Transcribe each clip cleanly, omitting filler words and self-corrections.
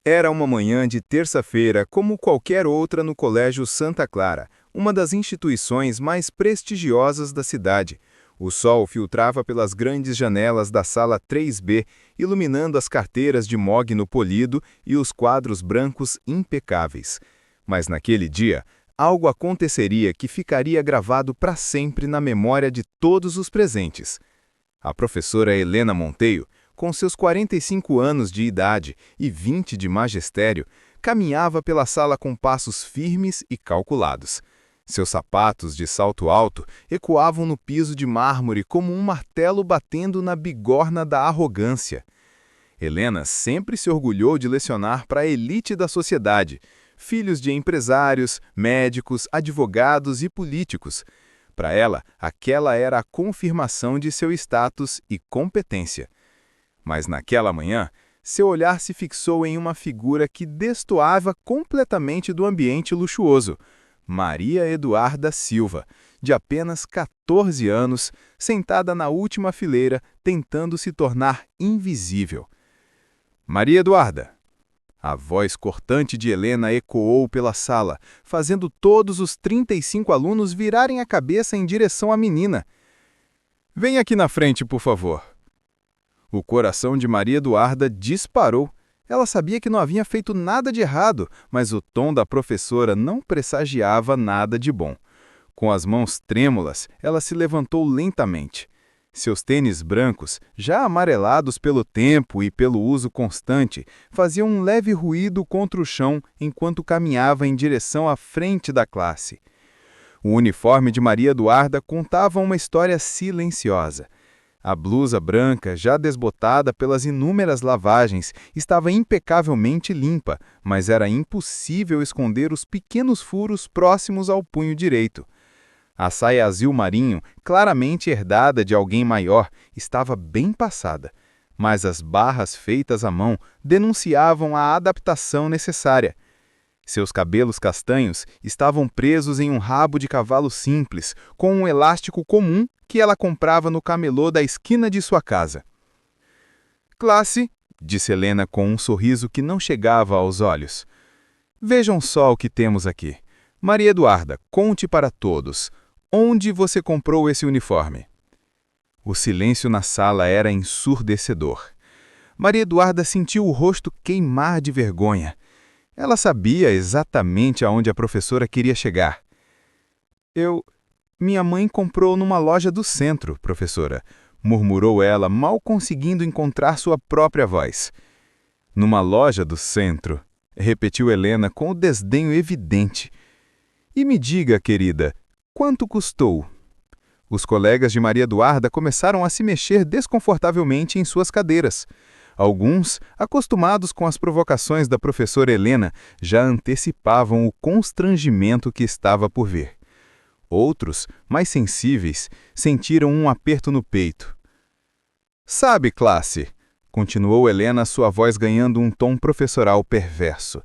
Era uma manhã de terça-feira, como qualquer outra no Colégio Santa Clara, uma das instituições mais prestigiosas da cidade. O sol filtrava pelas grandes janelas da sala 3B, iluminando as carteiras de mogno polido e os quadros brancos impecáveis. Mas naquele dia, algo aconteceria que ficaria gravado para sempre na memória de todos os presentes. A professora Helena Monteiro, com seus 45 anos de idade e 20 de magistério, caminhava pela sala com passos firmes e calculados. Seus sapatos de salto alto ecoavam no piso de mármore como um martelo batendo na bigorna da arrogância. Helena sempre se orgulhou de lecionar para a elite da sociedade, filhos de empresários, médicos, advogados e políticos. Para ela, aquela era a confirmação de seu status e competência. Mas naquela manhã, seu olhar se fixou em uma figura que destoava completamente do ambiente luxuoso. Maria Eduarda Silva, de apenas 14 anos, sentada na última fileira, tentando se tornar invisível. Maria Eduarda! A voz cortante de Helena ecoou pela sala, fazendo todos os 35 alunos virarem a cabeça em direção à menina. Venha aqui na frente, por favor. O coração de Maria Eduarda disparou. Ela sabia que não havia feito nada de errado, mas o tom da professora não pressagiava nada de bom. Com as mãos trêmulas, ela se levantou lentamente. Seus tênis brancos, já amarelados pelo tempo e pelo uso constante, faziam um leve ruído contra o chão enquanto caminhava em direção à frente da classe. O uniforme de Maria Eduarda contava uma história silenciosa. A blusa branca, já desbotada pelas inúmeras lavagens, estava impecavelmente limpa, mas era impossível esconder os pequenos furos próximos ao punho direito. A saia azul marinho, claramente herdada de alguém maior, estava bem passada, mas as barras feitas à mão denunciavam a adaptação necessária. Seus cabelos castanhos estavam presos em um rabo de cavalo simples, com um elástico comum que ela comprava no camelô da esquina de sua casa. Classe, disse Helena com um sorriso que não chegava aos olhos. Vejam só o que temos aqui. Maria Eduarda, conte para todos. Onde você comprou esse uniforme? O silêncio na sala era ensurdecedor. Maria Eduarda sentiu o rosto queimar de vergonha. Ela sabia exatamente aonde a professora queria chegar. Minha mãe comprou numa loja do centro, professora, murmurou ela, mal conseguindo encontrar sua própria voz. Numa loja do centro, repetiu Helena com o desdenho evidente. E me diga, querida, quanto custou? Os colegas de Maria Eduarda começaram a se mexer desconfortavelmente em suas cadeiras. Alguns, acostumados com as provocações da professora Helena, já antecipavam o constrangimento que estava por vir. Outros, mais sensíveis, sentiram um aperto no peito. Sabe, classe, continuou Helena, sua voz ganhando um tom professoral perverso.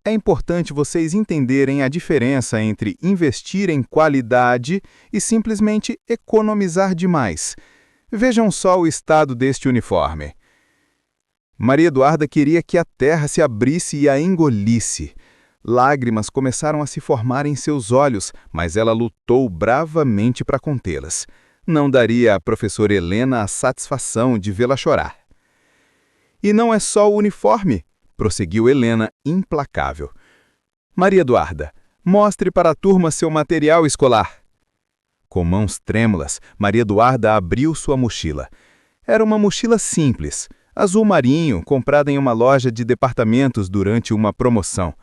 É importante vocês entenderem a diferença entre investir em qualidade e simplesmente economizar demais. Vejam só o estado deste uniforme. Maria Eduarda queria que a terra se abrisse e a engolisse. Lágrimas começaram a se formar em seus olhos, mas ela lutou bravamente para contê-las. Não daria à professora Helena a satisfação de vê-la chorar. E não é só o uniforme, prosseguiu Helena, implacável. Maria Eduarda, mostre para a turma seu material escolar. Com mãos trêmulas, Maria Eduarda abriu sua mochila. Era uma mochila simples, azul marinho, comprada em uma loja de departamentos durante uma promoção.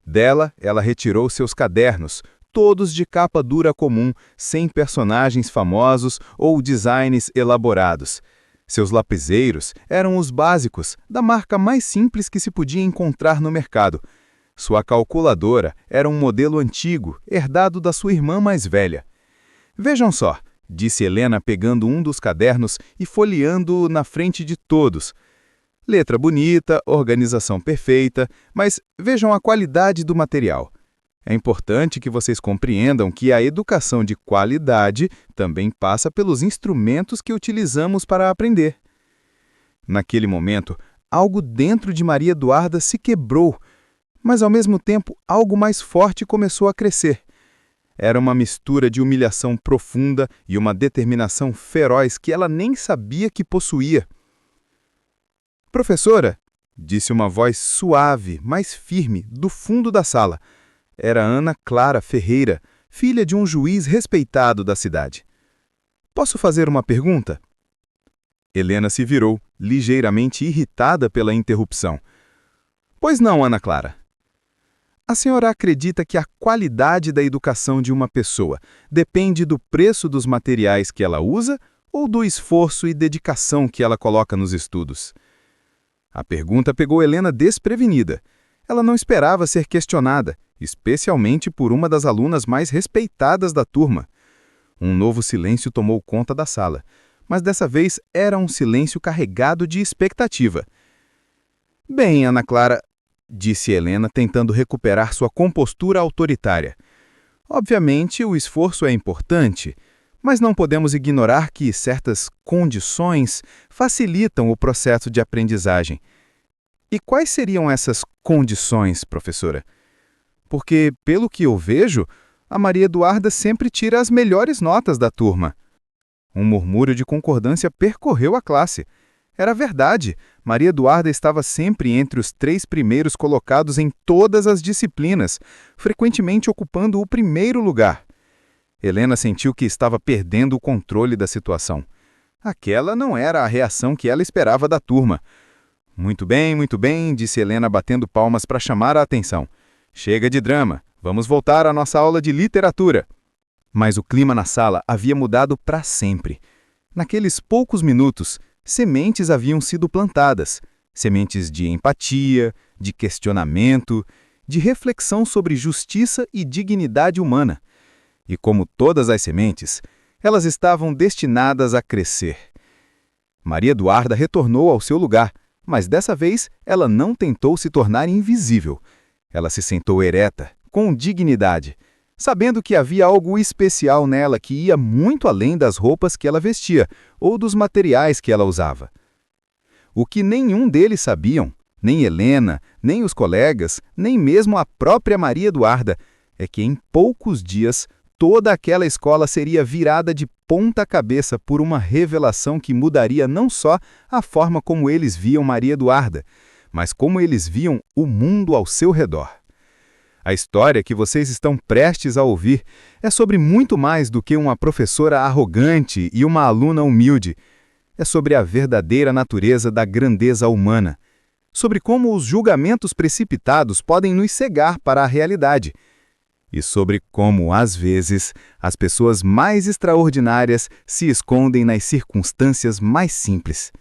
Dela, ela retirou seus cadernos, todos de capa dura comum, sem personagens famosos ou designs elaborados. Seus lapiseiros eram os básicos, da marca mais simples que se podia encontrar no mercado. Sua calculadora era um modelo antigo, herdado da sua irmã mais velha. Vejam só, disse Helena pegando um dos cadernos e folheando-o na frente de todos. Letra bonita, organização perfeita, mas vejam a qualidade do material. É importante que vocês compreendam que a educação de qualidade também passa pelos instrumentos que utilizamos para aprender. Naquele momento, algo dentro de Maria Eduarda se quebrou, mas ao mesmo tempo algo mais forte começou a crescer. Era uma mistura de humilhação profunda e uma determinação feroz que ela nem sabia que possuía. "Professora", disse uma voz suave, mas firme, do fundo da sala. Era Ana Clara Ferreira, filha de um juiz respeitado da cidade. "Posso fazer uma pergunta?" Helena se virou, ligeiramente irritada pela interrupção. "Pois não, Ana Clara." "A senhora acredita que a qualidade da educação de uma pessoa depende do preço dos materiais que ela usa ou do esforço e dedicação que ela coloca nos estudos?" A pergunta pegou Helena desprevenida. Ela não esperava ser questionada, especialmente por uma das alunas mais respeitadas da turma. Um novo silêncio tomou conta da sala, mas dessa vez era um silêncio carregado de expectativa. "Bem, Ana Clara", disse Helena, tentando recuperar sua compostura autoritária. "Obviamente, o esforço é importante, mas não podemos ignorar que certas condições facilitam o processo de aprendizagem." "E quais seriam essas condições, professora? Porque, pelo que eu vejo, a Maria Eduarda sempre tira as melhores notas da turma." Um murmúrio de concordância percorreu a classe. Era verdade, Maria Eduarda estava sempre entre os 3 primeiros colocados em todas as disciplinas, frequentemente ocupando o primeiro lugar. Helena sentiu que estava perdendo o controle da situação. Aquela não era a reação que ela esperava da turma. Muito bem, disse Helena batendo palmas para chamar a atenção. "Chega de drama, vamos voltar à nossa aula de literatura." Mas o clima na sala havia mudado para sempre. Naqueles poucos minutos, sementes haviam sido plantadas. Sementes de empatia, de questionamento, de reflexão sobre justiça e dignidade humana. E como todas as sementes, elas estavam destinadas a crescer. Maria Eduarda retornou ao seu lugar, mas dessa vez ela não tentou se tornar invisível. Ela se sentou ereta, com dignidade, sabendo que havia algo especial nela que ia muito além das roupas que ela vestia ou dos materiais que ela usava. O que nenhum deles sabiam, nem Helena, nem os colegas, nem mesmo a própria Maria Eduarda, é que em poucos dias toda aquela escola seria virada de ponta cabeça por uma revelação que mudaria não só a forma como eles viam Maria Eduarda, mas como eles viam o mundo ao seu redor. A história que vocês estão prestes a ouvir é sobre muito mais do que uma professora arrogante e uma aluna humilde. É sobre a verdadeira natureza da grandeza humana, sobre como os julgamentos precipitados podem nos cegar para a realidade, e sobre como, às vezes, as pessoas mais extraordinárias se escondem nas circunstâncias mais simples.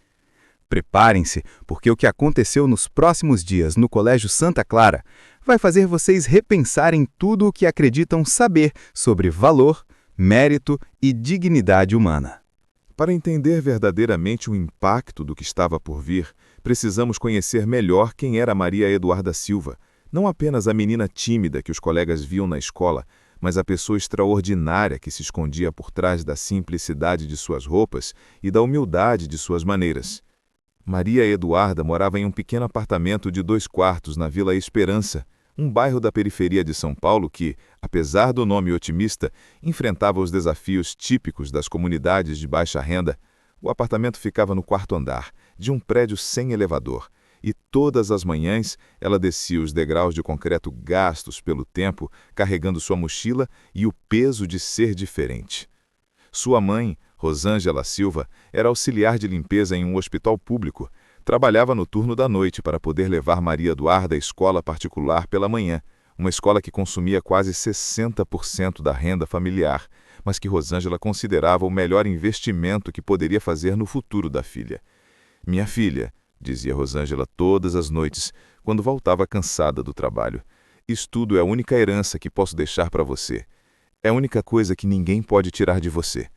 Preparem-se, porque o que aconteceu nos próximos dias no Colégio Santa Clara vai fazer vocês repensarem tudo o que acreditam saber sobre valor, mérito e dignidade humana. Para entender verdadeiramente o impacto do que estava por vir, precisamos conhecer melhor quem era Maria Eduarda Silva, não apenas a menina tímida que os colegas viam na escola, mas a pessoa extraordinária que se escondia por trás da simplicidade de suas roupas e da humildade de suas maneiras. Maria Eduarda morava em um pequeno apartamento de 2 quartos na Vila Esperança, um bairro da periferia de São Paulo que, apesar do nome otimista, enfrentava os desafios típicos das comunidades de baixa renda. O apartamento ficava no 4º andar, de um prédio sem elevador, e todas as manhãs ela descia os degraus de concreto gastos pelo tempo, carregando sua mochila e o peso de ser diferente. Sua mãe, Rosângela Silva, era auxiliar de limpeza em um hospital público. Trabalhava no turno da noite para poder levar Maria Eduarda à escola particular pela manhã, uma escola que consumia quase 60% da renda familiar, mas que Rosângela considerava o melhor investimento que poderia fazer no futuro da filha. "Minha filha", dizia Rosângela todas as noites, quando voltava cansada do trabalho, "estudo é a única herança que posso deixar para você. É a única coisa que ninguém pode tirar de você."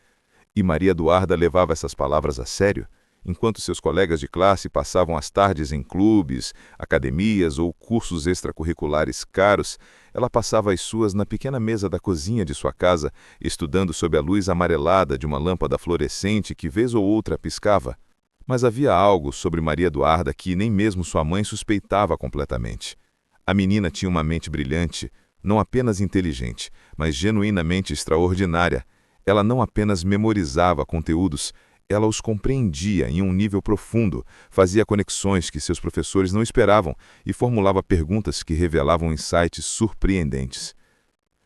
E Maria Eduarda levava essas palavras a sério. Enquanto seus colegas de classe passavam as tardes em clubes, academias ou cursos extracurriculares caros, ela passava as suas na pequena mesa da cozinha de sua casa, estudando sob a luz amarelada de uma lâmpada fluorescente que vez ou outra piscava. Mas havia algo sobre Maria Eduarda que nem mesmo sua mãe suspeitava completamente. A menina tinha uma mente brilhante, não apenas inteligente, mas genuinamente extraordinária. Ela não apenas memorizava conteúdos, ela os compreendia em um nível profundo, fazia conexões que seus professores não esperavam e formulava perguntas que revelavam insights surpreendentes.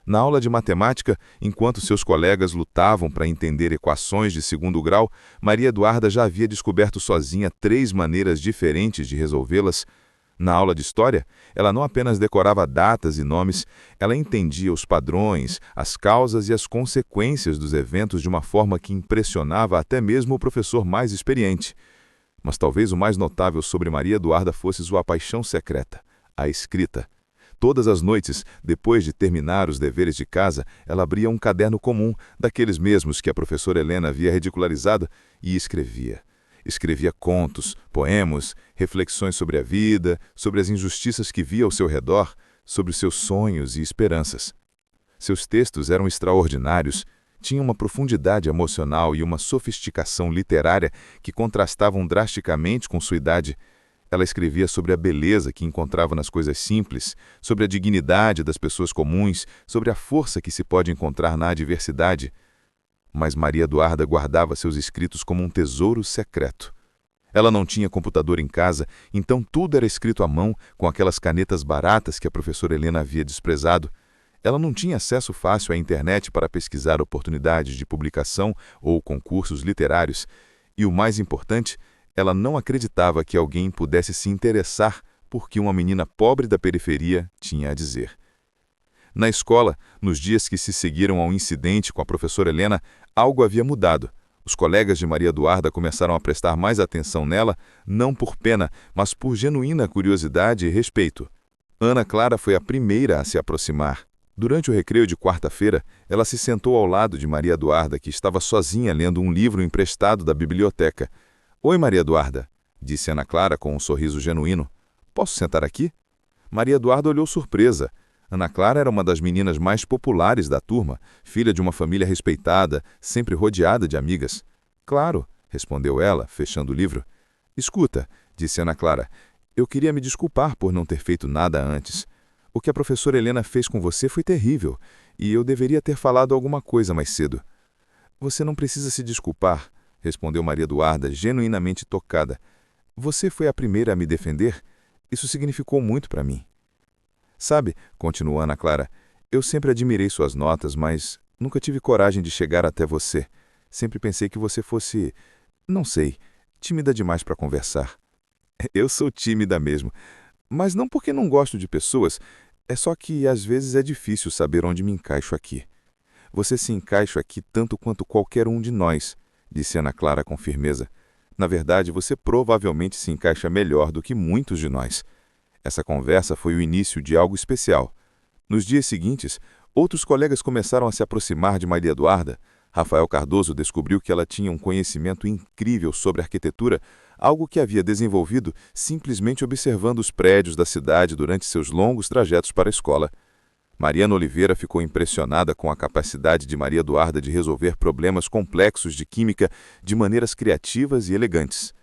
Na aula de matemática, enquanto seus colegas lutavam para entender equações de segundo grau, Maria Eduarda já havia descoberto sozinha 3 maneiras diferentes de resolvê-las. Na aula de história, ela não apenas decorava datas e nomes, ela entendia os padrões, as causas e as consequências dos eventos de uma forma que impressionava até mesmo o professor mais experiente. Mas talvez o mais notável sobre Maria Eduarda fosse sua paixão secreta, a escrita. Todas as noites, depois de terminar os deveres de casa, ela abria um caderno comum, daqueles mesmos que a professora Helena havia ridicularizado, e escrevia. Escrevia contos, poemas, reflexões sobre a vida, sobre as injustiças que via ao seu redor, sobre os seus sonhos e esperanças. Seus textos eram extraordinários, tinham uma profundidade emocional e uma sofisticação literária que contrastavam drasticamente com sua idade. Ela escrevia sobre a beleza que encontrava nas coisas simples, sobre a dignidade das pessoas comuns, sobre a força que se pode encontrar na adversidade. Mas Maria Eduarda guardava seus escritos como um tesouro secreto. Ela não tinha computador em casa, então tudo era escrito à mão, com aquelas canetas baratas que a professora Helena havia desprezado. Ela não tinha acesso fácil à internet para pesquisar oportunidades de publicação ou concursos literários. E o mais importante, ela não acreditava que alguém pudesse se interessar por que uma menina pobre da periferia tinha a dizer. Na escola, nos dias que se seguiram ao incidente com a professora Helena, algo havia mudado. Os colegas de Maria Eduarda começaram a prestar mais atenção nela, não por pena, mas por genuína curiosidade e respeito. Ana Clara foi a primeira a se aproximar. Durante o recreio de quarta-feira, ela se sentou ao lado de Maria Eduarda, que estava sozinha lendo um livro emprestado da biblioteca. "Oi, Maria Eduarda", disse Ana Clara com um sorriso genuíno. "Posso sentar aqui?" Maria Eduarda olhou surpresa. Ana Clara era uma das meninas mais populares da turma, filha de uma família respeitada, sempre rodeada de amigas. "Claro", respondeu ela, fechando o livro. "Escuta", disse Ana Clara, "eu queria me desculpar por não ter feito nada antes. O que a professora Helena fez com você foi terrível, e eu deveria ter falado alguma coisa mais cedo." "Você não precisa se desculpar", respondeu Maria Eduarda, genuinamente tocada. "Você foi a primeira a me defender? Isso significou muito para mim." "Sabe", continuou Ana Clara, "eu sempre admirei suas notas, mas nunca tive coragem de chegar até você. Sempre pensei que você fosse, não sei, tímida demais para conversar." "Eu sou tímida mesmo, mas não porque não gosto de pessoas, é só que às vezes é difícil saber onde me encaixo aqui." "Você se encaixa aqui tanto quanto qualquer um de nós", disse Ana Clara com firmeza. "Na verdade, você provavelmente se encaixa melhor do que muitos de nós." Essa conversa foi o início de algo especial. Nos dias seguintes, outros colegas começaram a se aproximar de Maria Eduarda. Rafael Cardoso descobriu que ela tinha um conhecimento incrível sobre arquitetura, algo que havia desenvolvido simplesmente observando os prédios da cidade durante seus longos trajetos para a escola. Mariana Oliveira ficou impressionada com a capacidade de Maria Eduarda de resolver problemas complexos de química de maneiras criativas e elegantes.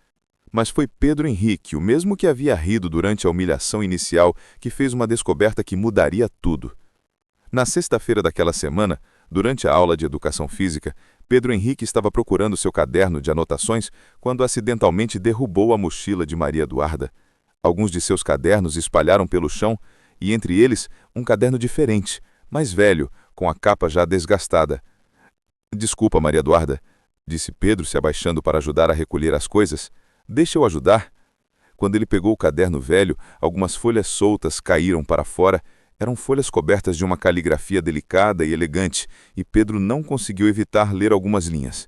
Mas foi Pedro Henrique, o mesmo que havia rido durante a humilhação inicial, que fez uma descoberta que mudaria tudo. Na sexta-feira daquela semana, durante a aula de educação física, Pedro Henrique estava procurando seu caderno de anotações quando acidentalmente derrubou a mochila de Maria Eduarda. Alguns de seus cadernos espalharam pelo chão, e entre eles, um caderno diferente, mais velho, com a capa já desgastada. "Desculpa, Maria Eduarda", disse Pedro, se abaixando para ajudar a recolher as coisas. "Deixa eu ajudar." Quando ele pegou o caderno velho, algumas folhas soltas caíram para fora. Eram folhas cobertas de uma caligrafia delicada e elegante, e Pedro não conseguiu evitar ler algumas linhas.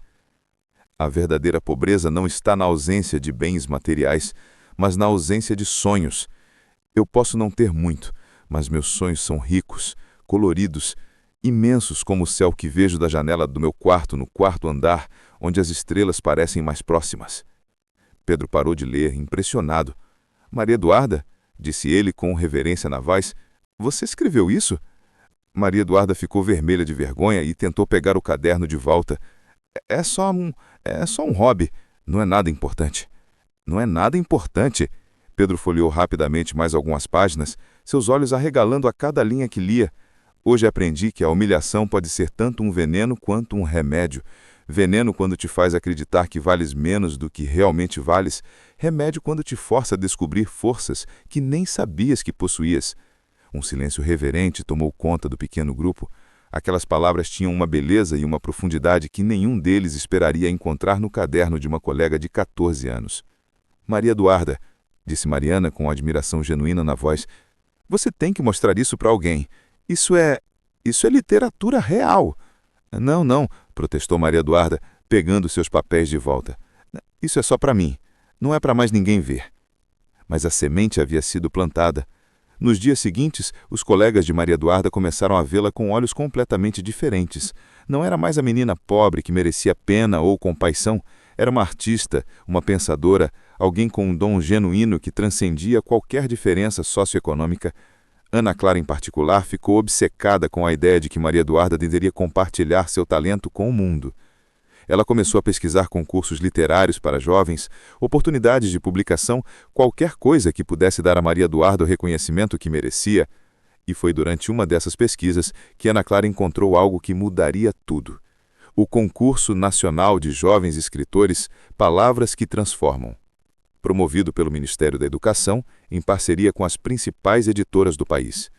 "A verdadeira pobreza não está na ausência de bens materiais, mas na ausência de sonhos. Eu posso não ter muito, mas meus sonhos são ricos, coloridos, imensos como o céu que vejo da janela do meu quarto no quarto andar, onde as estrelas parecem mais próximas." Pedro parou de ler, impressionado. "Maria Eduarda", disse ele com reverência na voz, "você escreveu isso?" Maria Eduarda ficou vermelha de vergonha e tentou pegar o caderno de volta. É só um hobby, não é nada importante." Não é nada importante. Pedro folheou rapidamente mais algumas páginas, seus olhos arregalando a cada linha que lia. Hoje aprendi que a humilhação pode ser tanto um veneno quanto um remédio. Veneno quando te faz acreditar que vales menos do que realmente vales. Remédio quando te força a descobrir forças que nem sabias que possuías. Um silêncio reverente tomou conta do pequeno grupo. Aquelas palavras tinham uma beleza e uma profundidade que nenhum deles esperaria encontrar no caderno de uma colega de 14 anos. Maria Eduarda, disse Mariana com admiração genuína na voz, você tem que mostrar isso para alguém. Isso é literatura real. Não, protestou Maria Eduarda, pegando seus papéis de volta. Isso é só para mim. Não é para mais ninguém ver. Mas a semente havia sido plantada. Nos dias seguintes, os colegas de Maria Eduarda começaram a vê-la com olhos completamente diferentes. Não era mais a menina pobre que merecia pena ou compaixão. Era uma artista, uma pensadora, alguém com um dom genuíno que transcendia qualquer diferença socioeconômica. Ana Clara, em particular, ficou obcecada com a ideia de que Maria Eduarda deveria compartilhar seu talento com o mundo. Ela começou a pesquisar concursos literários para jovens, oportunidades de publicação, qualquer coisa que pudesse dar a Maria Eduarda o reconhecimento que merecia. E foi durante uma dessas pesquisas que Ana Clara encontrou algo que mudaria tudo. O Concurso Nacional de Jovens Escritores Palavras que Transformam, promovido pelo Ministério da Educação, em parceria com as principais editoras do país.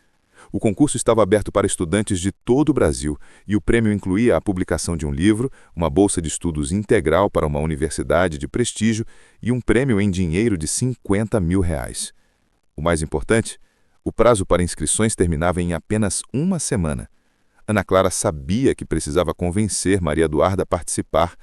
O concurso estava aberto para estudantes de todo o Brasil e o prêmio incluía a publicação de um livro, uma bolsa de estudos integral para uma universidade de prestígio e um prêmio em dinheiro de R$50 mil. O mais importante, o prazo para inscrições terminava em apenas uma semana. Ana Clara sabia que precisava convencer Maria Eduarda a participar,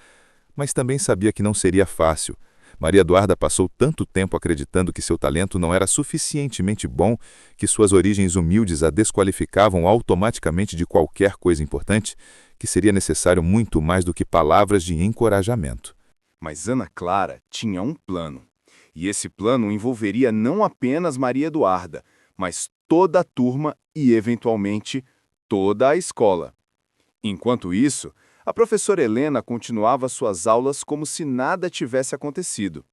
mas também sabia que não seria fácil. Maria Eduarda passou tanto tempo acreditando que seu talento não era suficientemente bom, que suas origens humildes a desqualificavam automaticamente de qualquer coisa importante, que seria necessário muito mais do que palavras de encorajamento. Mas Ana Clara tinha um plano. E esse plano envolveria não apenas Maria Eduarda, mas toda a turma e, eventualmente, toda a escola. Enquanto isso, a professora Helena continuava suas aulas como se nada tivesse acontecido.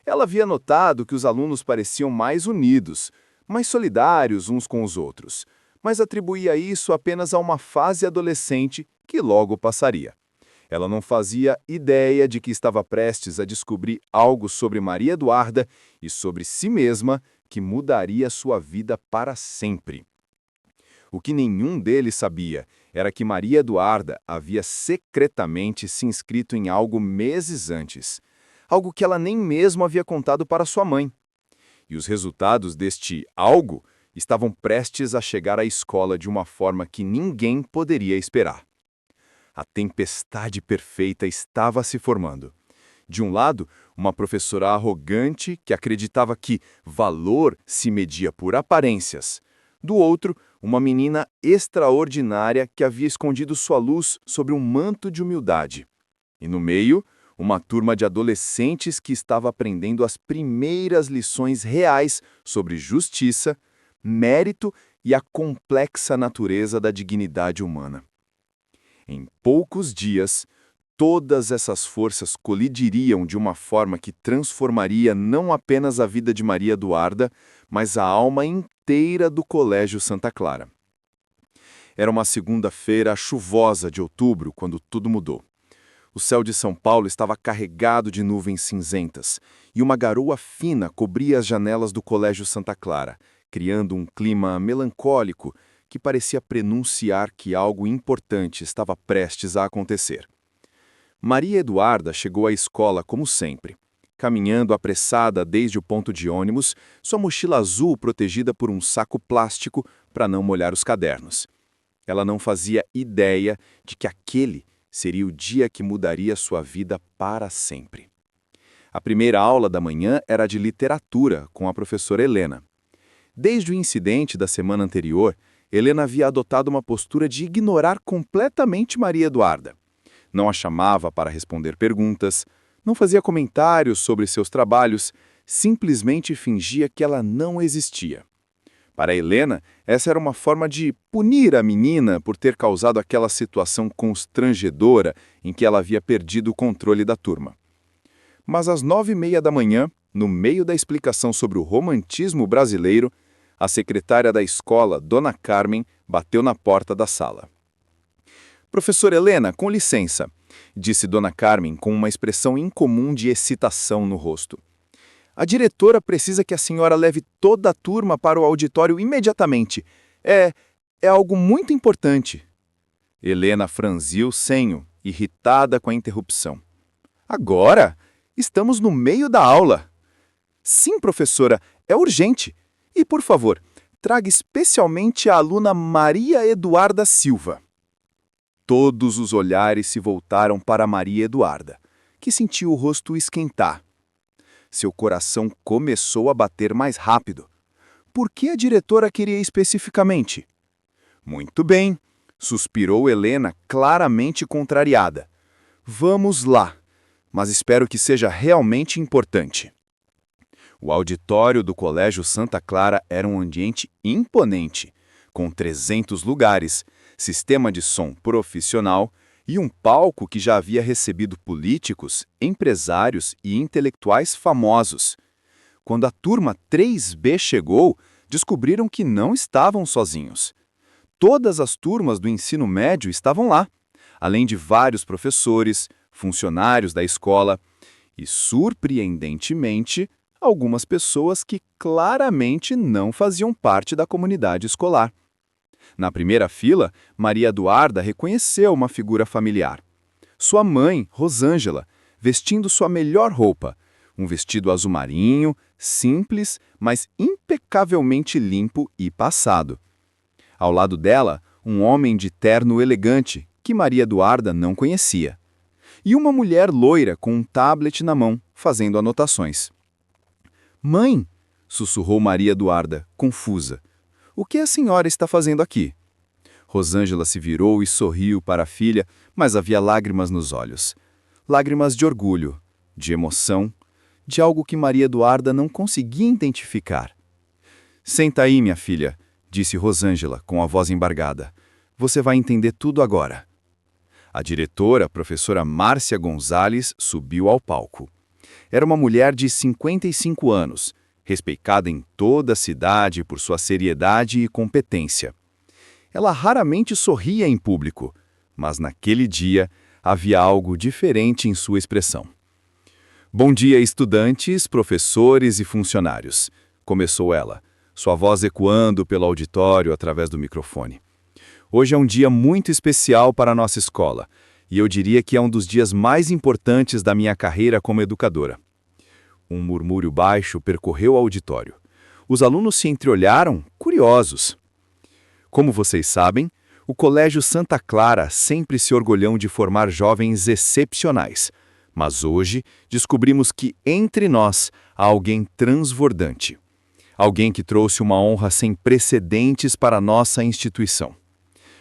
Ela havia notado que os alunos pareciam mais unidos, mais solidários uns com os outros, mas atribuía isso apenas a uma fase adolescente que logo passaria. Ela não fazia ideia de que estava prestes a descobrir algo sobre Maria Eduarda e sobre si mesma que mudaria sua vida para sempre. O que nenhum deles sabia era que Maria Eduarda havia secretamente se inscrito em algo meses antes, algo que ela nem mesmo havia contado para sua mãe. E os resultados deste algo estavam prestes a chegar à escola de uma forma que ninguém poderia esperar. A tempestade perfeita estava se formando. De um lado, uma professora arrogante que acreditava que valor se media por aparências. Do outro, uma menina extraordinária que havia escondido sua luz sobre um manto de humildade. E no meio, uma turma de adolescentes que estava aprendendo as primeiras lições reais sobre justiça, mérito e a complexa natureza da dignidade humana. Em poucos dias, todas essas forças colidiriam de uma forma que transformaria não apenas a vida de Maria Eduarda, mas a alma inteira do Colégio Santa Clara. Era uma segunda-feira chuvosa de outubro quando tudo mudou. O céu de São Paulo estava carregado de nuvens cinzentas e uma garoa fina cobria as janelas do Colégio Santa Clara, criando um clima melancólico que parecia prenunciar que algo importante estava prestes a acontecer. Maria Eduarda chegou à escola como sempre, caminhando apressada desde o ponto de ônibus, sua mochila azul protegida por um saco plástico para não molhar os cadernos. Ela não fazia ideia de que aquele seria o dia que mudaria sua vida para sempre. A primeira aula da manhã era de literatura, com a professora Helena. Desde o incidente da semana anterior, Helena havia adotado uma postura de ignorar completamente Maria Eduarda. Não a chamava para responder perguntas, não fazia comentários sobre seus trabalhos, simplesmente fingia que ela não existia. Para Helena, essa era uma forma de punir a menina por ter causado aquela situação constrangedora em que ela havia perdido o controle da turma. Mas às 9h30 da manhã, no meio da explicação sobre o romantismo brasileiro, a secretária da escola, Dona Carmen, bateu na porta da sala. "Professora Helena, com licença", disse Dona Carmen com uma expressão incomum de excitação no rosto. "A diretora precisa que a senhora leve toda a turma para o auditório imediatamente. É algo muito importante." Helena franziu o senho, irritada com a interrupção. "Agora? Estamos no meio da aula." "Sim, professora, é urgente. E, por favor, traga especialmente a aluna Maria Eduarda Silva." Todos os olhares se voltaram para Maria Eduarda, que sentiu o rosto esquentar. Seu coração começou a bater mais rápido. Por que a diretora queria especificamente? "Muito bem", suspirou Helena, claramente contrariada. "Vamos lá, mas espero que seja realmente importante." O auditório do Colégio Santa Clara era um ambiente imponente, com 300 lugares, sistema de som profissional e um palco que já havia recebido políticos, empresários e intelectuais famosos. Quando a turma 3B chegou, descobriram que não estavam sozinhos. Todas as turmas do ensino médio estavam lá, além de vários professores, funcionários da escola e, surpreendentemente, algumas pessoas que claramente não faziam parte da comunidade escolar. Na primeira fila, Maria Eduarda reconheceu uma figura familiar. Sua mãe, Rosângela, vestindo sua melhor roupa, um vestido azul marinho, simples, mas impecavelmente limpo e passado. Ao lado dela, um homem de terno elegante, que Maria Eduarda não conhecia. E uma mulher loira com um tablet na mão, fazendo anotações. "Mãe", sussurrou Maria Eduarda, confusa. "O que a senhora está fazendo aqui?" Rosângela se virou e sorriu para a filha, mas havia lágrimas nos olhos. Lágrimas de orgulho, de emoção, de algo que Maria Eduarda não conseguia identificar. "Senta aí, minha filha", disse Rosângela, com a voz embargada. "Você vai entender tudo agora." A diretora, a professora Márcia Gonzalez, subiu ao palco. Era uma mulher de 55 anos, respeitada em toda a cidade por sua seriedade e competência. Ela raramente sorria em público, mas naquele dia havia algo diferente em sua expressão. "Bom dia, estudantes, professores e funcionários", começou ela, sua voz ecoando pelo auditório através do microfone. "Hoje é um dia muito especial para a nossa escola, e eu diria que é um dos dias mais importantes da minha carreira como educadora." Um murmúrio baixo percorreu o auditório. Os alunos se entreolharam, curiosos. Como vocês sabem, o Colégio Santa Clara sempre se orgulhou de formar jovens excepcionais, mas hoje descobrimos que entre nós há alguém transbordante. Alguém que trouxe uma honra sem precedentes para a nossa instituição.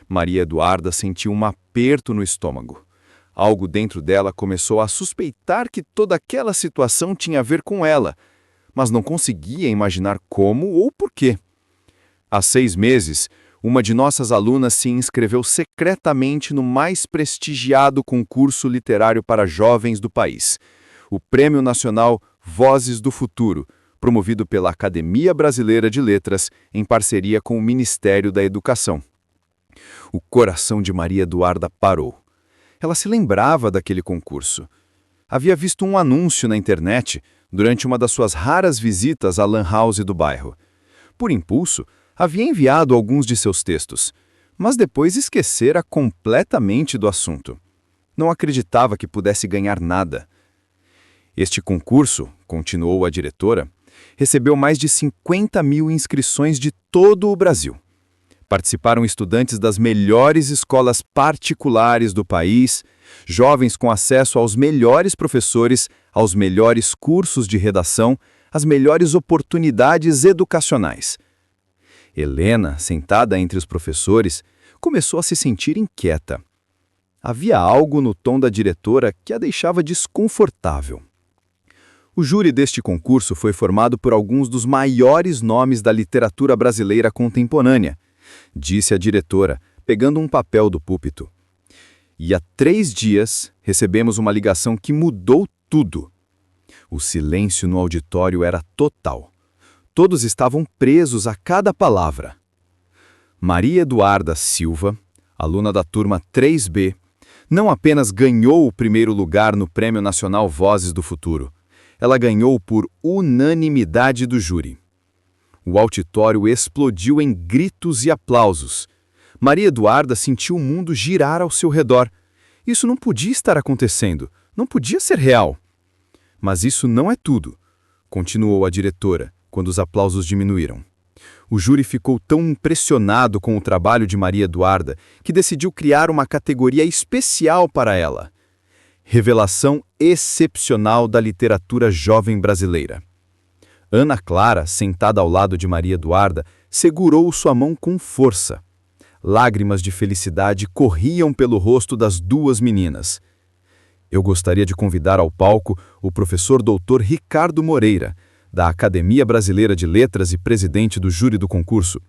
Maria Eduarda sentiu um aperto no estômago. Algo dentro dela começou a suspeitar que toda aquela situação tinha a ver com ela, mas não conseguia imaginar como ou por quê. Há 6 meses, uma de nossas alunas se inscreveu secretamente no mais prestigiado concurso literário para jovens do país, o Prêmio Nacional Vozes do Futuro, promovido pela Academia Brasileira de Letras em parceria com o Ministério da Educação. O coração de Maria Eduarda parou. Ela se lembrava daquele concurso. Havia visto um anúncio na internet durante uma das suas raras visitas à lan house do bairro. Por impulso, havia enviado alguns de seus textos, mas depois esquecera completamente do assunto. Não acreditava que pudesse ganhar nada. Este concurso, continuou a diretora, recebeu mais de 50 mil inscrições de todo o Brasil. Participaram estudantes das melhores escolas particulares do país, jovens com acesso aos melhores professores, aos melhores cursos de redação, às melhores oportunidades educacionais. Helena, sentada entre os professores, começou a se sentir inquieta. Havia algo no tom da diretora que a deixava desconfortável. O júri deste concurso foi formado por alguns dos maiores nomes da literatura brasileira contemporânea, disse a diretora, pegando um papel do púlpito. E há 3 dias recebemos uma ligação que mudou tudo. O silêncio no auditório era total. Todos estavam presos a cada palavra. Maria Eduarda Silva, aluna da turma 3B, não apenas ganhou o primeiro lugar no Prêmio Nacional Vozes do Futuro, ela ganhou por unanimidade do júri. O auditório explodiu em gritos e aplausos. Maria Eduarda sentiu o mundo girar ao seu redor. Isso não podia estar acontecendo, não podia ser real. Mas isso não é tudo, continuou a diretora, quando os aplausos diminuíram. O júri ficou tão impressionado com o trabalho de Maria Eduarda que decidiu criar uma categoria especial para ela. Revelação excepcional da literatura jovem brasileira. Ana Clara, sentada ao lado de Maria Eduarda, segurou sua mão com força. Lágrimas de felicidade corriam pelo rosto das duas meninas. Eu gostaria de convidar ao palco o professor Dr. Ricardo Moreira, da Academia Brasileira de Letras e presidente do júri do concurso.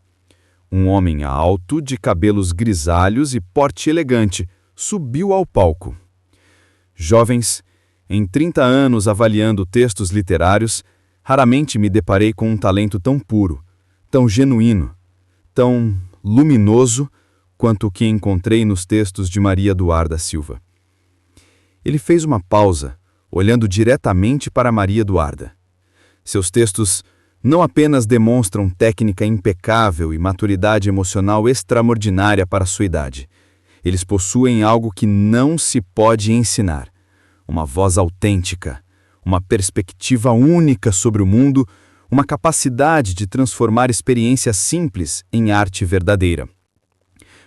Um homem alto, de cabelos grisalhos e porte elegante, subiu ao palco. Jovens, em 30 anos avaliando textos literários, raramente me deparei com um talento tão puro, tão genuíno, tão luminoso quanto o que encontrei nos textos de Maria Eduarda Silva. Ele fez uma pausa, olhando diretamente para Maria Eduarda. Seus textos não apenas demonstram técnica impecável e maturidade emocional extraordinária para sua idade. Eles possuem algo que não se pode ensinar. Uma voz autêntica, uma perspectiva única sobre o mundo, uma capacidade de transformar experiências simples em arte verdadeira.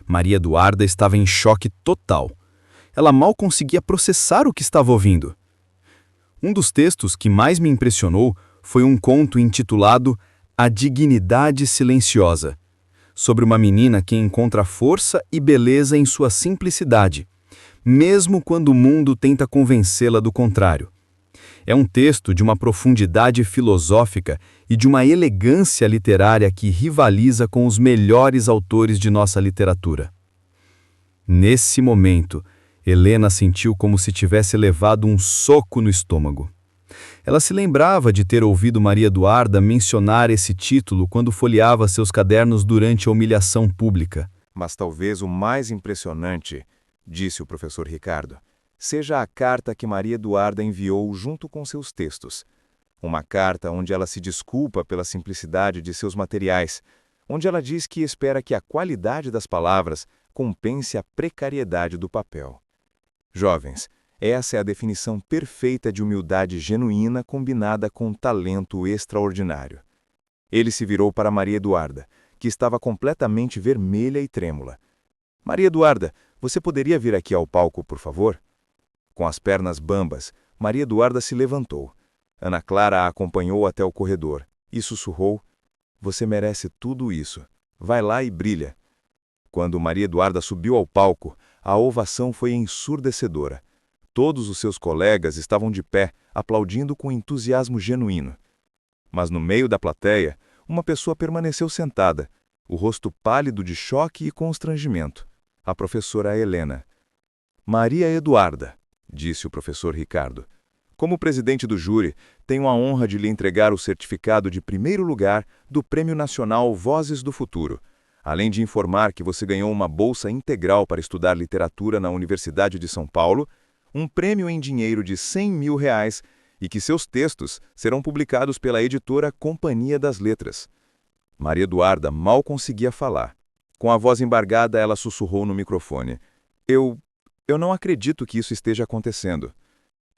Maria Eduarda estava em choque total. Ela mal conseguia processar o que estava ouvindo. Um dos textos que mais me impressionou foi um conto intitulado A Dignidade Silenciosa, sobre uma menina que encontra força e beleza em sua simplicidade, mesmo quando o mundo tenta convencê-la do contrário. É um texto de uma profundidade filosófica e de uma elegância literária que rivaliza com os melhores autores de nossa literatura. Nesse momento, Helena sentiu como se tivesse levado um soco no estômago. Ela se lembrava de ter ouvido Maria Eduarda mencionar esse título quando folheava seus cadernos durante a humilhação pública. Mas talvez o mais impressionante, disse o professor Ricardo, seja a carta que Maria Eduarda enviou junto com seus textos. Uma carta onde ela se desculpa pela simplicidade de seus materiais, onde ela diz que espera que a qualidade das palavras compense a precariedade do papel. Jovens, essa é a definição perfeita de humildade genuína combinada com talento extraordinário. Ele se virou para Maria Eduarda, que estava completamente vermelha e trêmula. Maria Eduarda, você poderia vir aqui ao palco, por favor? Com as pernas bambas, Maria Eduarda se levantou. Ana Clara a acompanhou até o corredor e sussurrou: você merece tudo isso. Vai lá e brilha. Quando Maria Eduarda subiu ao palco, a ovação foi ensurdecedora. Todos os seus colegas estavam de pé, aplaudindo com entusiasmo genuíno. Mas no meio da plateia, uma pessoa permaneceu sentada, o rosto pálido de choque e constrangimento. A professora Helena. Maria Eduarda, disse o professor Ricardo. Como presidente do júri, tenho a honra de lhe entregar o certificado de primeiro lugar do Prêmio Nacional Vozes do Futuro, além de informar que você ganhou uma bolsa integral para estudar literatura na Universidade de São Paulo, um prêmio em dinheiro de R$100 mil e que seus textos serão publicados pela editora Companhia das Letras. Maria Eduarda mal conseguia falar. Com a voz embargada, ela sussurrou no microfone. Eu não acredito que isso esteja acontecendo.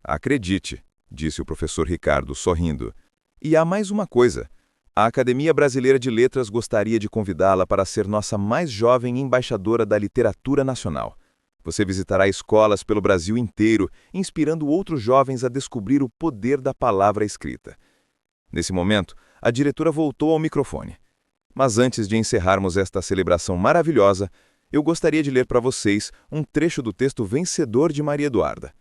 Acredite, disse o professor Ricardo, sorrindo. E há mais uma coisa. A Academia Brasileira de Letras gostaria de convidá-la para ser nossa mais jovem embaixadora da literatura nacional. Você visitará escolas pelo Brasil inteiro, inspirando outros jovens a descobrir o poder da palavra escrita. Nesse momento, a diretora voltou ao microfone. Mas antes de encerrarmos esta celebração maravilhosa, eu gostaria de ler para vocês um trecho do texto vencedor de Maria Eduarda.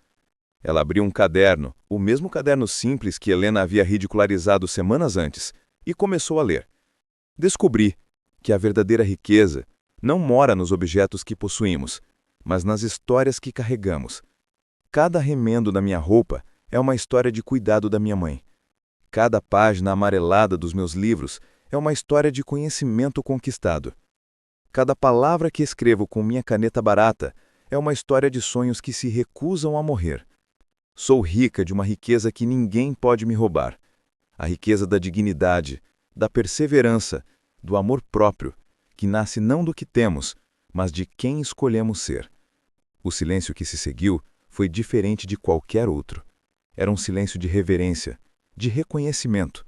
Ela abriu um caderno, o mesmo caderno simples que Helena havia ridicularizado semanas antes, e começou a ler. Descobri que a verdadeira riqueza não mora nos objetos que possuímos, mas nas histórias que carregamos. Cada remendo da minha roupa é uma história de cuidado da minha mãe. Cada página amarelada dos meus livros é uma história de conhecimento conquistado. Cada palavra que escrevo com minha caneta barata é uma história de sonhos que se recusam a morrer. Sou rica de uma riqueza que ninguém pode me roubar. A riqueza da dignidade, da perseverança, do amor próprio, que nasce não do que temos, mas de quem escolhemos ser. O silêncio que se seguiu foi diferente de qualquer outro. Era um silêncio de reverência, de reconhecimento,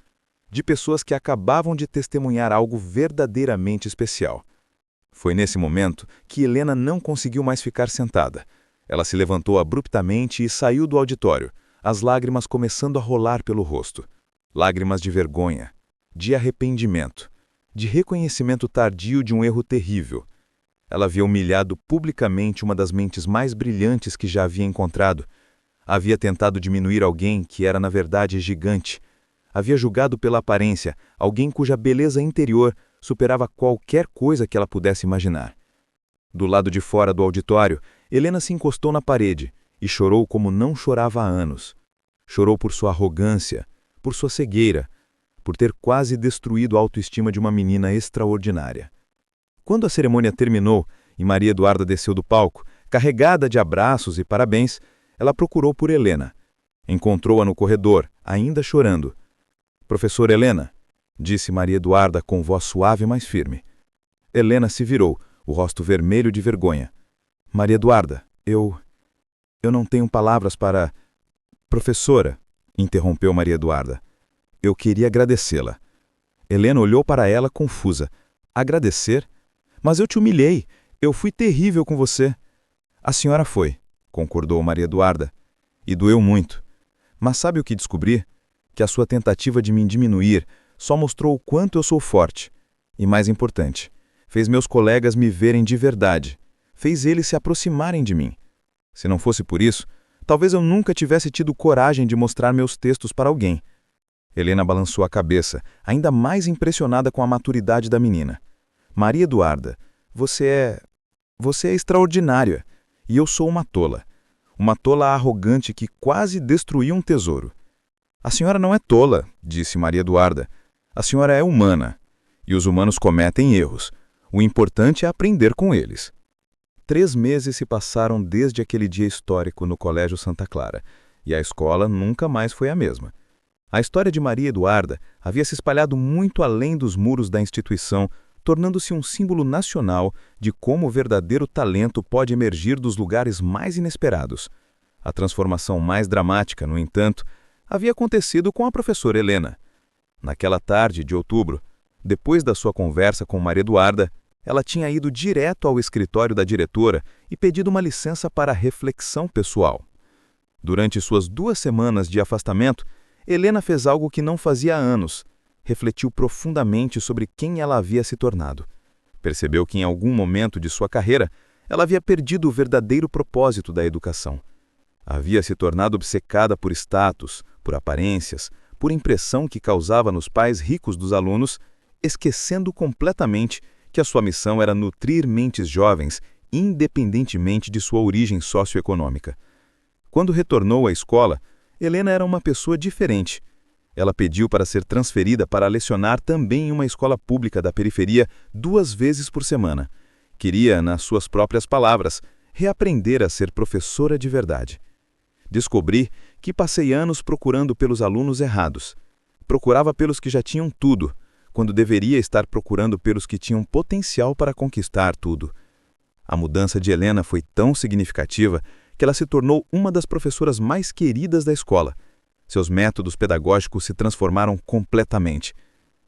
de pessoas que acabavam de testemunhar algo verdadeiramente especial. Foi nesse momento que Helena não conseguiu mais ficar sentada. Ela se levantou abruptamente e saiu do auditório, as lágrimas começando a rolar pelo rosto. Lágrimas de vergonha, de arrependimento, de reconhecimento tardio de um erro terrível. Ela havia humilhado publicamente uma das mentes mais brilhantes que já havia encontrado. Havia tentado diminuir alguém que era na verdade gigante. Havia julgado pela aparência alguém cuja beleza interior superava qualquer coisa que ela pudesse imaginar. Do lado de fora do auditório, Helena se encostou na parede e chorou como não chorava há anos. Chorou por sua arrogância, por sua cegueira, por ter quase destruído a autoestima de uma menina extraordinária. Quando a cerimônia terminou e Maria Eduarda desceu do palco, carregada de abraços e parabéns, ela procurou por Helena. Encontrou-a no corredor, ainda chorando. "Professora Helena", disse Maria Eduarda com voz suave, mas firme. Helena se virou, o rosto vermelho de vergonha. "Maria Eduarda, eu não tenho palavras para..." "Professora", interrompeu Maria Eduarda, "eu queria agradecê-la." Helena olhou para ela confusa. "Agradecer? Mas eu te humilhei. Eu fui terrível com você." "A senhora foi", concordou Maria Eduarda, "e doeu muito. Mas sabe o que descobri? Que a sua tentativa de me diminuir só mostrou o quanto eu sou forte. E mais importante, fez meus colegas me verem de verdade. Fez eles se aproximarem de mim. Se não fosse por isso, talvez eu nunca tivesse tido coragem de mostrar meus textos para alguém." Helena balançou a cabeça, ainda mais impressionada com a maturidade da menina. "Maria Eduarda, você é extraordinária, e eu sou uma tola. Uma tola arrogante que quase destruiu um tesouro." "A senhora não é tola", disse Maria Eduarda. "A senhora é humana, e os humanos cometem erros. O importante é aprender com eles." 3 meses se passaram desde aquele dia histórico no Colégio Santa Clara, e a escola nunca mais foi a mesma. A história de Maria Eduarda havia se espalhado muito além dos muros da instituição, tornando-se um símbolo nacional de como o verdadeiro talento pode emergir dos lugares mais inesperados. A transformação mais dramática, no entanto, havia acontecido com a professora Helena. Naquela tarde de outubro, depois da sua conversa com Maria Eduarda, ela tinha ido direto ao escritório da diretora e pedido uma licença para reflexão pessoal. Durante suas 2 semanas de afastamento, Helena fez algo que não fazia há anos. Refletiu profundamente sobre quem ela havia se tornado. Percebeu que em algum momento de sua carreira, ela havia perdido o verdadeiro propósito da educação. Havia se tornado obcecada por status, por aparências, por impressão que causava nos pais ricos dos alunos, esquecendo completamente que a sua missão era nutrir mentes jovens, independentemente de sua origem socioeconômica. Quando retornou à escola, Helena era uma pessoa diferente. Ela pediu para ser transferida para lecionar também em uma escola pública da periferia 2 vezes por semana. Queria, nas suas próprias palavras, reaprender a ser professora de verdade. Descobri que passei anos procurando pelos alunos errados. Procurava pelos que já tinham tudo, quando deveria estar procurando pelos que tinham potencial para conquistar tudo. A mudança de Helena foi tão significativa que ela se tornou uma das professoras mais queridas da escola. Seus métodos pedagógicos se transformaram completamente.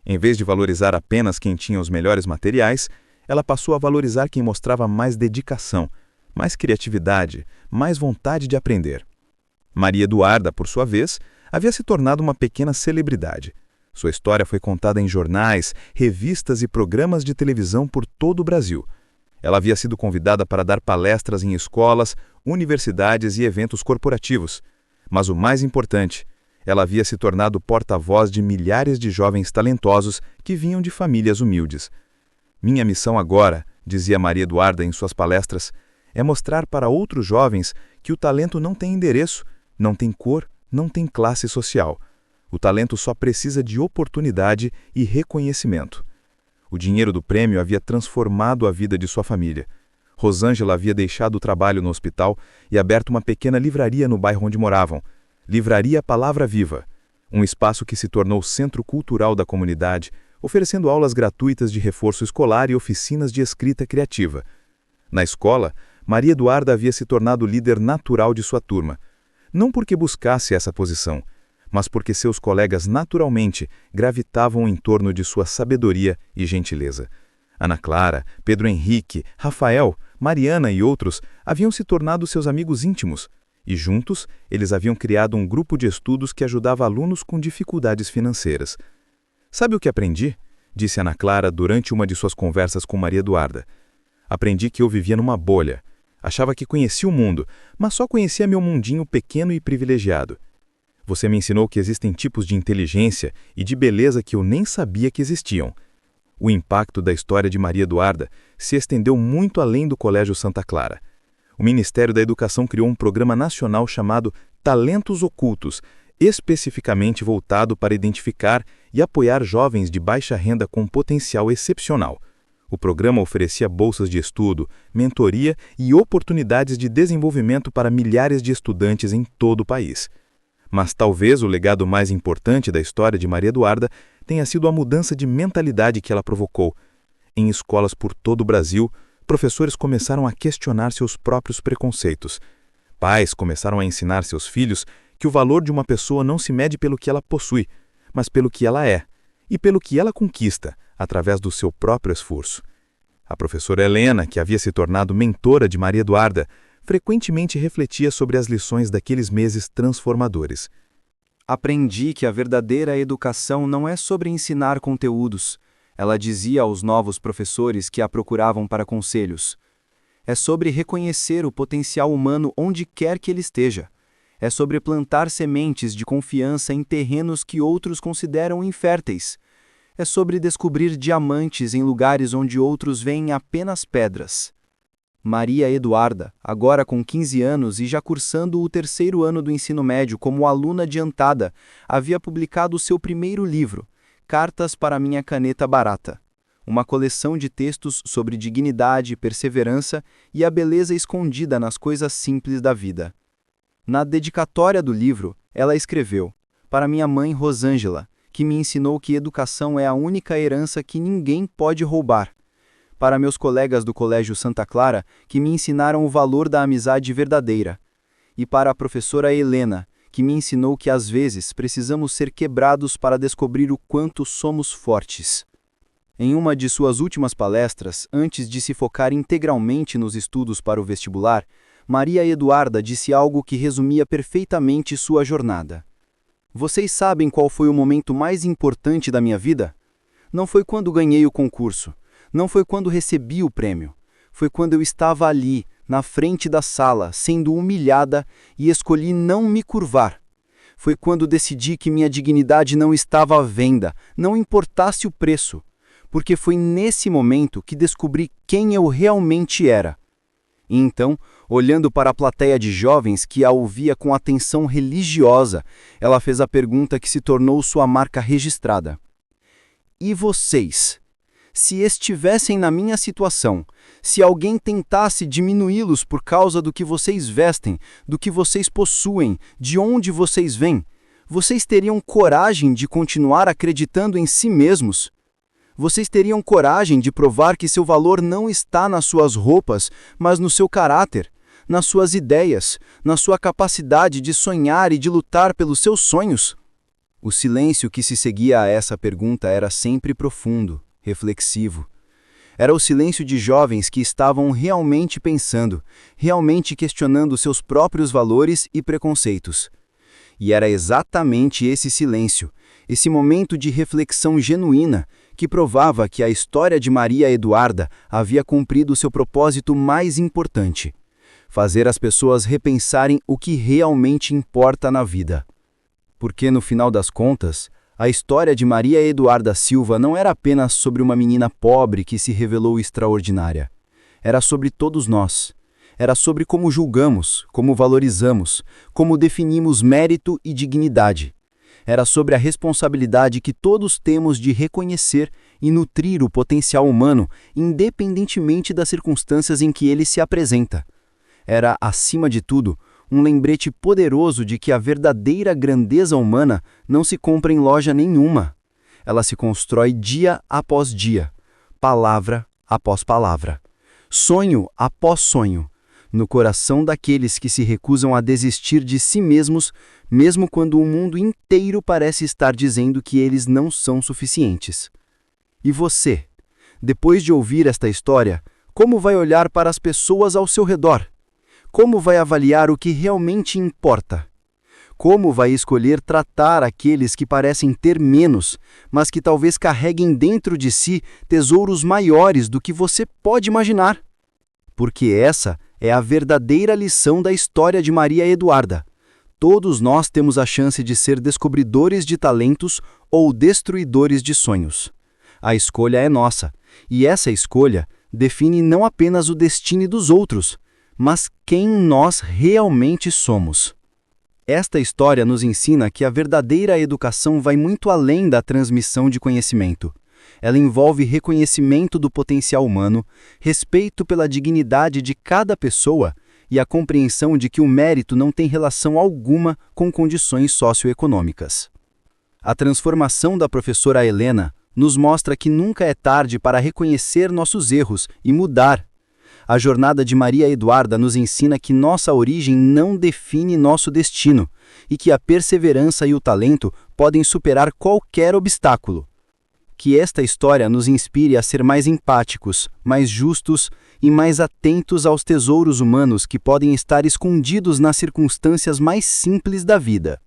Em vez de valorizar apenas quem tinha os melhores materiais, ela passou a valorizar quem mostrava mais dedicação, mais criatividade, mais vontade de aprender. Maria Eduarda, por sua vez, havia se tornado uma pequena celebridade. Sua história foi contada em jornais, revistas e programas de televisão por todo o Brasil. Ela havia sido convidada para dar palestras em escolas, universidades e eventos corporativos. Mas o mais importante, ela havia se tornado porta-voz de milhares de jovens talentosos que vinham de famílias humildes. "Minha missão agora", dizia Maria Eduarda em suas palestras, "é mostrar para outros jovens que o talento não tem endereço, não tem cor, não tem classe social. O talento só precisa de oportunidade e reconhecimento. O dinheiro do prêmio havia transformado a vida de sua família. Rosângela havia deixado o trabalho no hospital e aberto uma pequena livraria no bairro onde moravam. Livraria Palavra Viva, um espaço que se tornou centro cultural da comunidade, oferecendo aulas gratuitas de reforço escolar e oficinas de escrita criativa. Na escola, Maria Eduarda havia se tornado líder natural de sua turma. Não porque buscasse essa posição, mas porque seus colegas naturalmente gravitavam em torno de sua sabedoria e gentileza. Ana Clara, Pedro Henrique, Rafael, Mariana e outros haviam se tornado seus amigos íntimos, e juntos eles haviam criado um grupo de estudos que ajudava alunos com dificuldades financeiras. "Sabe o que aprendi?", disse Ana Clara durante uma de suas conversas com Maria Eduarda. "Aprendi que eu vivia numa bolha. Achava que conhecia o mundo, mas só conhecia meu mundinho pequeno e privilegiado. Você me ensinou que existem tipos de inteligência e de beleza que eu nem sabia que existiam." O impacto da história de Maria Eduarda se estendeu muito além do Colégio Santa Clara. O Ministério da Educação criou um programa nacional chamado Talentos Ocultos, especificamente voltado para identificar e apoiar jovens de baixa renda com potencial excepcional. O programa oferecia bolsas de estudo, mentoria e oportunidades de desenvolvimento para milhares de estudantes em todo o país. Mas talvez o legado mais importante da história de Maria Eduarda tenha sido a mudança de mentalidade que ela provocou. Em escolas por todo o Brasil, professores começaram a questionar seus próprios preconceitos. Pais começaram a ensinar seus filhos que o valor de uma pessoa não se mede pelo que ela possui, mas pelo que ela é, e pelo que ela conquista, através do seu próprio esforço. A professora Helena, que havia se tornado mentora de Maria Eduarda, frequentemente refletia sobre as lições daqueles meses transformadores. Aprendi que a verdadeira educação não é sobre ensinar conteúdos, ela dizia aos novos professores que a procuravam para conselhos. É sobre reconhecer o potencial humano onde quer que ele esteja. É sobre plantar sementes de confiança em terrenos que outros consideram inférteis. É sobre descobrir diamantes em lugares onde outros veem apenas pedras. Maria Eduarda, agora com 15 anos e já cursando o 3º ano do ensino médio como aluna adiantada, havia publicado seu primeiro livro, Cartas para Minha Caneta Barata, uma coleção de textos sobre dignidade, perseverança e a beleza escondida nas coisas simples da vida. Na dedicatória do livro, ela escreveu: "Para minha mãe Rosângela, que me ensinou que educação é a única herança que ninguém pode roubar. Para meus colegas do Colégio Santa Clara, que me ensinaram o valor da amizade verdadeira. E para a professora Helena, que me ensinou que às vezes precisamos ser quebrados para descobrir o quanto somos fortes." Em uma de suas últimas palestras, antes de se focar integralmente nos estudos para o vestibular, Maria Eduarda disse algo que resumia perfeitamente sua jornada. "Vocês sabem qual foi o momento mais importante da minha vida? Não foi quando ganhei o concurso. Não foi quando recebi o prêmio. Foi quando eu estava ali, na frente da sala, sendo humilhada e escolhi não me curvar. Foi quando decidi que minha dignidade não estava à venda, não importasse o preço. Porque foi nesse momento que descobri quem eu realmente era." E então, olhando para a plateia de jovens que a ouvia com atenção religiosa, ela fez a pergunta que se tornou sua marca registrada: "E vocês? Se estivessem na minha situação, se alguém tentasse diminuí-los por causa do que vocês vestem, do que vocês possuem, de onde vocês vêm, vocês teriam coragem de continuar acreditando em si mesmos? Vocês teriam coragem de provar que seu valor não está nas suas roupas, mas no seu caráter, nas suas ideias, na sua capacidade de sonhar e de lutar pelos seus sonhos?" O silêncio que se seguia a essa pergunta era sempre profundo, reflexivo. Era o silêncio de jovens que estavam realmente pensando, realmente questionando seus próprios valores e preconceitos. E era exatamente esse silêncio, esse momento de reflexão genuína, que provava que a história de Maria Eduarda havia cumprido seu propósito mais importante: fazer as pessoas repensarem o que realmente importa na vida. Porque, no final das contas, a história de Maria Eduarda Silva não era apenas sobre uma menina pobre que se revelou extraordinária. Era sobre todos nós. Era sobre como julgamos, como valorizamos, como definimos mérito e dignidade. Era sobre a responsabilidade que todos temos de reconhecer e nutrir o potencial humano, independentemente das circunstâncias em que ele se apresenta. Era, acima de tudo, um lembrete poderoso de que a verdadeira grandeza humana não se compra em loja nenhuma. Ela se constrói dia após dia, palavra após palavra, sonho após sonho, no coração daqueles que se recusam a desistir de si mesmos, mesmo quando o mundo inteiro parece estar dizendo que eles não são suficientes. E você, depois de ouvir esta história, como vai olhar para as pessoas ao seu redor? Como vai avaliar o que realmente importa? Como vai escolher tratar aqueles que parecem ter menos, mas que talvez carreguem dentro de si tesouros maiores do que você pode imaginar? Porque essa é a verdadeira lição da história de Maria Eduarda. Todos nós temos a chance de ser descobridores de talentos ou destruidores de sonhos. A escolha é nossa, e essa escolha define não apenas o destino dos outros, mas quem nós realmente somos. Esta história nos ensina que a verdadeira educação vai muito além da transmissão de conhecimento. Ela envolve reconhecimento do potencial humano, respeito pela dignidade de cada pessoa e a compreensão de que o mérito não tem relação alguma com condições socioeconômicas. A transformação da professora Helena nos mostra que nunca é tarde para reconhecer nossos erros e mudar. A jornada de Maria Eduarda nos ensina que nossa origem não define nosso destino e que a perseverança e o talento podem superar qualquer obstáculo. Que esta história nos inspire a ser mais empáticos, mais justos e mais atentos aos tesouros humanos que podem estar escondidos nas circunstâncias mais simples da vida.